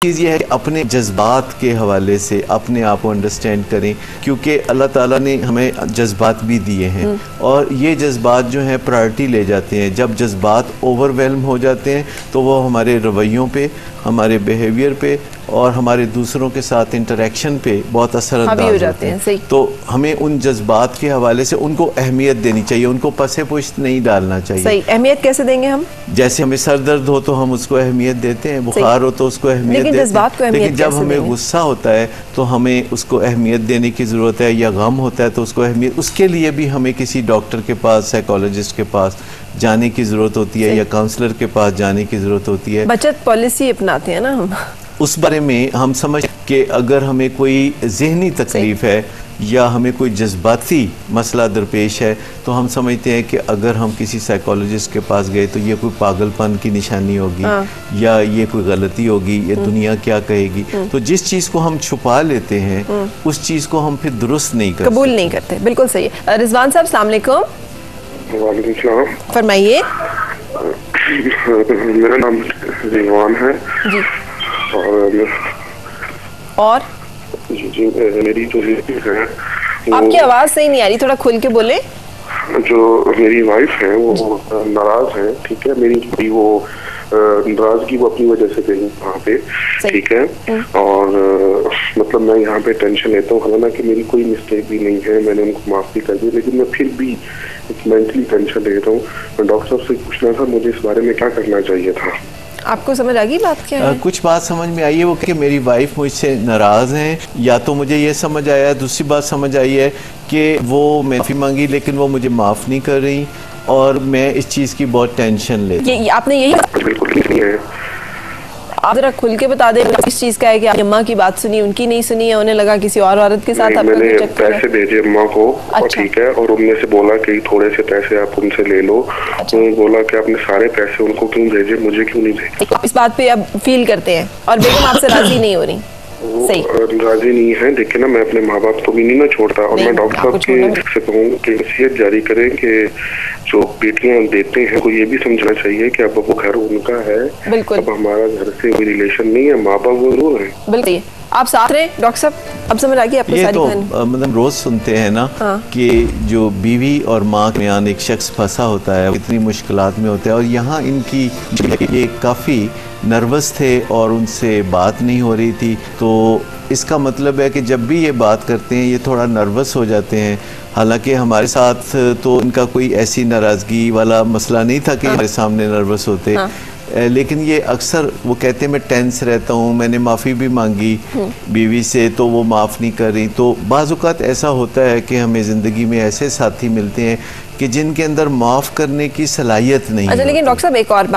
चीज़ ये है कि अपने जज्बात के हवाले से अपने आप को अंडरस्टैंड करें, क्योंकि अल्लाह ताला ने हमें जज्बात भी दिए हैं और ये जज्बात जो हैं प्रायोरिटी ले जाते हैं। जब जज्बात ओवरवेल्म हो जाते हैं तो वो हमारे रवैयों पे, हमारे बिहेवियर पे और हमारे दूसरों के साथ इंटरेक्शन पे बहुत असरअंदाज हो जाते हैं। सही। तो हमें उन जज्बात के हवाले से उनको अहमियत देनी चाहिए, उनको पसे पुश्त नहीं डालना चाहिए। सही। अहमियत कैसे देंगे हम? जैसे हमें सर दर्द हो तो हम उसको अहमियत देते हैं, बुखार हो तो उसको अहमियत देते हैं, लेकिन जब हमें गुस्सा होता है तो हमें उसको अहमियत देने की ज़रूरत है, या गम होता है तो उसको अहमियत, उसके लिए भी हमें किसी डॉक्टर के पास, साइकोलॉजिस्ट के पास जाने की ज़रूरत होती है या काउंसलर के पास जाने की ज़रूरत होती है। बचत पॉलिसी अपनाते हैं ना हम, उस बारे में हम समझ के अगर हमें कोई जहनी तकलीफ़ है या हमें कोई जज्बाती मसला दरपेश है तो हम समझते हैं कि अगर हम किसी साइकोलॉजिस्ट के पास गए तो ये कोई पागलपन की निशानी होगी या ये कोई गलती होगी, ये दुनिया क्या कहेगी। तो जिस चीज़ को हम छुपा लेते हैं उस चीज़ को हम फिर दुरुस्त नहीं करते, कबूल नहीं करते। बिल्कुल सही। रिजवान साहब अस्सलाम वालेकुम। वालेकुम सलाम। फरमाइए। मेरा नाम रिजवान है जी। और जी मेरी जो है आपकी आवाज़ सही नहीं आ रही, थोड़ा खुल के बोले। जो मेरी वाइफ है वो नाराज है, ठीक है। मेरी वो नाराजगी वो अपनी वजह से गई वहाँ पे, ठीक है। और मतलब मैं यहाँ पे टेंशन लेता हूँ, हालांकि मेरी कोई मिस्टेक भी नहीं है, मैंने उनको माफ़ भी कर दी, लेकिन मैं फिर भी एक मेंटली टेंशन ले रहा हूँ। मैं डॉक्टर साहब से पूछना था मुझे इस बारे में क्या करना चाहिए था। आपको समझ आ गई बात क्या है? कुछ बात समझ में आई है, वो कि मेरी वाइफ मुझसे नाराज़ हैं, या तो मुझे ये समझ आया, दूसरी बात समझ आई है कि वो माफ़ी मांगी लेकिन वो मुझे माफ़ नहीं कर रही और मैं इस चीज़ की बहुत टेंशन लेती हूँ। आपने यही बिल्कुल नहीं है। आप जरा खुल के बता दें इस चीज़ का है कि अम्मा की बात सुनी, उनकी नहीं सुनी है, उन्हें लगा किसी और औरत के साथ आपने मैंने पैसे भेजे अम्मा को, अच्छा। ठीक है, और उनमें से बोला कि थोड़े से पैसे आप उनसे ले लो। अच्छा। उन्होंने बोला कि आपने सारे पैसे उनको क्यों भेजे, मुझे क्यों नहीं भेजे। इस बात पे अब फील करते हैं और बेगम आपसे राजी नहीं हो रही। सही। राजी नहीं है। देखिए ना, मैं अपने माँ बाप को भी नहीं ना छोड़ता, और मैं डॉक्टर साहब से कहूँ कि नसीहत जारी करें कि जो बेटियां देते हैं को ये भी समझना चाहिए कि अब वो घर उनका है, बिल्कुल। अब हमारा घर से कोई रिलेशन नहीं है, माँ बाप वो जरूर है। बिल्कुल। आप साथ रहे डॉक्टर साहब, अब समझ आ गई आपको सारी कहानी। मतलब रोज सुनते हैं ना कि जो बीवी और माँ के दरमियान एक शख्स फंसा होता है, इतनी मुश्किलात में होता है, और यहाँ इनकी ये काफ़ी नर्वस थे और उनसे बात नहीं हो रही थी। तो इसका मतलब है कि जब भी ये बात करते हैं ये थोड़ा नर्वस हो जाते हैं। हालांकि हमारे साथ तो इनका कोई ऐसी नाराज़गी वाला मसला नहीं था कि हमारे सामने नर्वस होते, लेकिन ये अक्सर वो कहते हैं मैं टेंस रहता हूँ, मैंने माफ़ी भी मांगी बीवी से तो वो माफ़ नहीं कर रही। तो बाज़ औक़ात ऐसा होता है कि हमें ज़िंदगी में ऐसे साथी मिलते हैं कि जिनके अंदर माफ़ करने की सलाहियत नहीं। अच्छा, लेकिन डॉक्टर साहब एक और बात